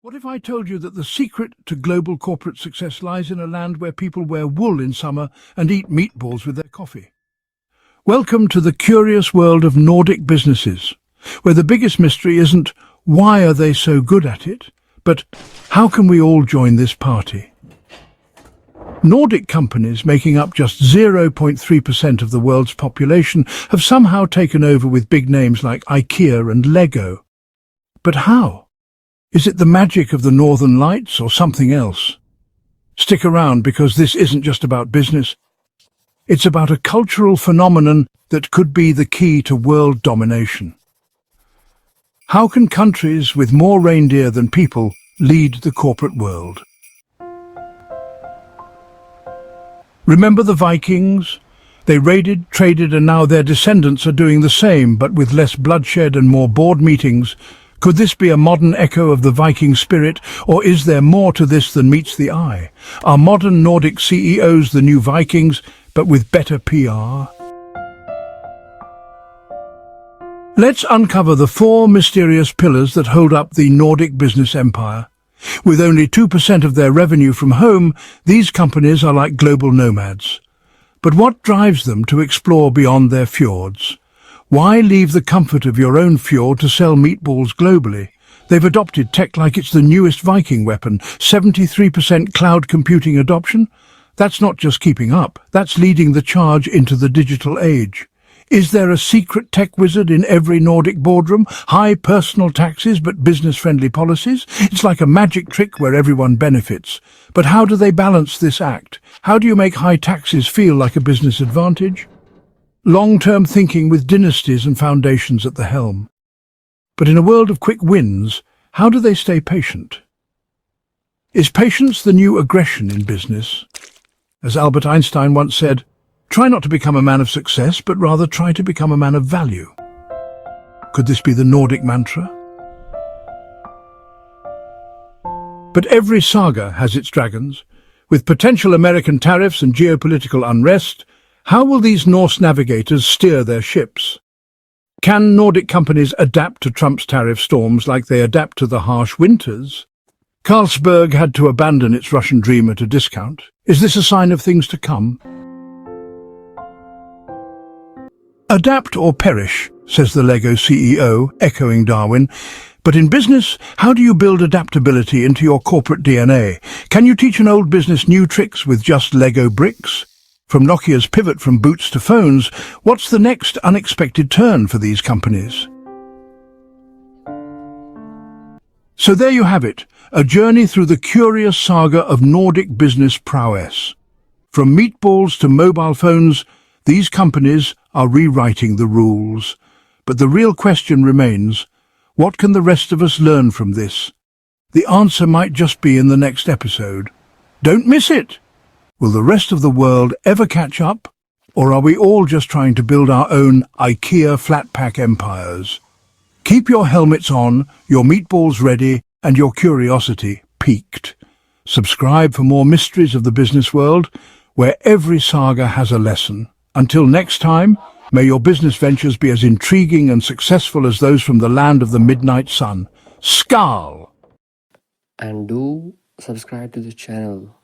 What if I told you that the secret to global corporate success lies in a land where people wear wool in summer and eat meatballs with their coffee? Welcome to the curious world of Nordic businesses, where the biggest mystery isn't why are they so good at it, but how can we all join this party? Nordic companies, making up just 0.3% of the world's population, have somehow taken over with big names like IKEA and Lego. But how? Is it the magic of the Northern Lights or something else? Stick around, because this isn't just about business. It's about a cultural phenomenon that could be the key to world domination. How can countries with more reindeer than people lead the corporate world? Remember the Vikings? They raided, traded, and now their descendants are doing the same, but with less bloodshed and more board meetings. Could this be a modern echo of the Viking spirit, or is there more to this than meets the eye? Are modern Nordic CEOs the new Vikings, but with better PR? Let's uncover the 4 mysterious pillars that hold up the Nordic business empire. With only 2% of their revenue from home, these companies are like global nomads. But what drives them to explore beyond their fjords? Why leave the comfort of your own fjord to sell meatballs globally? They've adopted tech like it's the newest Viking weapon, 73% cloud computing adoption. That's not just keeping up, that's leading the charge into the digital age. Is there a secret tech wizard in every Nordic boardroom? High personal taxes but business-friendly policies? It's like a magic trick where everyone benefits. But how do they balance this act? How do you make high taxes feel like a business advantage? Long-term thinking with dynasties and foundations at the helm. But in a world of quick wins, how do they stay patient? Is patience the new aggression in business? As Albert Einstein once said, try not to become a man of success, but rather try to become a man of value. Could this be the Nordic mantra? But every saga has its dragons. With potential American tariffs and geopolitical unrest, how will these Norse navigators steer their ships? Can Nordic companies adapt to Trump's tariff storms like they adapt to the harsh winters? Carlsberg had to abandon its Russian dream at a discount. Is this a sign of things to come? Adapt or perish, says the Lego CEO, echoing Darwin. But in business, how do you build adaptability into your corporate DNA? Can you teach an old business new tricks with just Lego bricks? From Nokia's pivot from boots to phones, what's the next unexpected turn for these companies? So there you have it, a journey through the curious saga of Nordic business prowess. From meatballs to mobile phones, these companies are rewriting the rules. But the real question remains, what can the rest of us learn from this? The answer might just be in the next episode. Don't miss it! Will the rest of the world ever catch up? Or are we all just trying to build our own IKEA flat-pack empires? Keep your helmets on, your meatballs ready, and your curiosity piqued. Subscribe for more mysteries of the business world, where every saga has a lesson. Until next time, may your business ventures be as intriguing and successful as those from the land of the midnight sun. Skål! And do subscribe to the channel.